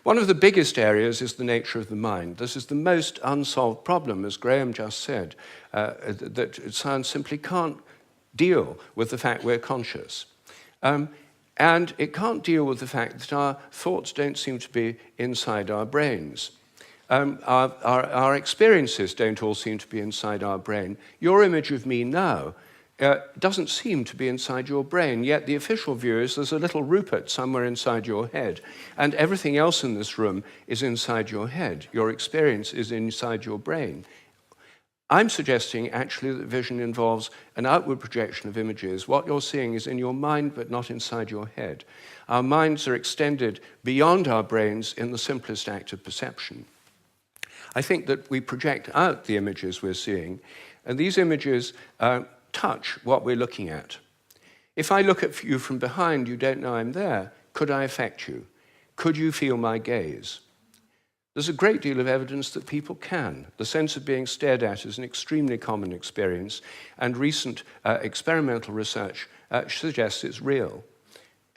One of the biggest areas is the nature of the mind. This is the most unsolved problem, as Graham just said, that science simply can't deal with the fact we're conscious. And it can't deal with the fact that our thoughts don't seem to be inside our brains. Our experiences don't all seem to be inside our brain. Your image of me now doesn't seem to be inside your brain, yet the official view is there's a little Rupert somewhere inside your head, and everything else in this room is inside your head. Your experience is inside your brain. I'm suggesting actually that vision involves an outward projection of images. What you're seeing is in your mind, but not inside your head. Our minds are extended beyond our brains in the simplest act of perception. I think that we project out the images we're seeing, and these images touch what we're looking at. If I look at you from behind, you don't know I'm there. Could I affect you? Could you feel my gaze? There's a great deal of evidence that people can. The sense of being stared at is an extremely common experience, and recent experimental research suggests it's real.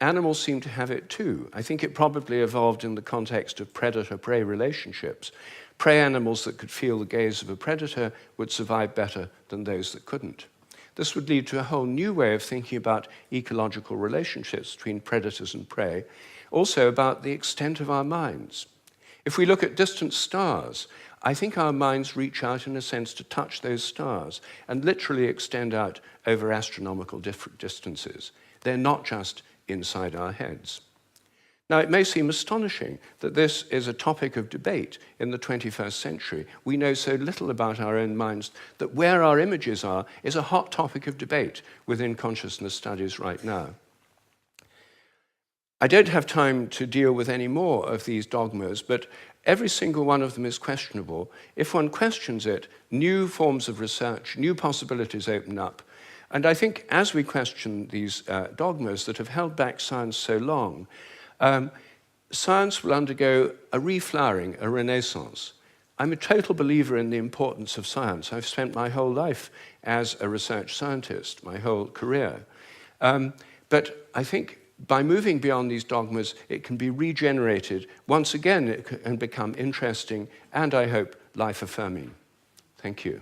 Animals seem to have it too. I think it probably evolved in the context of predator-prey relationships. Prey animals that could feel the gaze of a predator would survive better than those that couldn't. This would lead to a whole new way of thinking about ecological relationships between predators and prey, also about the extent of our minds. If we look at distant stars, I think our minds reach out in a sense to touch those stars and literally extend out over astronomical distances. They're not just inside our heads. Now, it may seem astonishing that this is a topic of debate in the 21st century. We know so little about our own minds that where our images are is a hot topic of debate within consciousness studies right now. I don't have time to deal with any more of these dogmas, but every single one of them is questionable. If one questions it, new forms of research, new possibilities open up. And I think as we question these dogmas that have held back science so long, science will undergo a reflowering, a renaissance. I'm a total believer in the importance of science. I've spent my whole life as a research scientist, my whole career. But I think by moving beyond these dogmas, it can be regenerated. Once again, it can become interesting and, I hope, life-affirming. Thank you.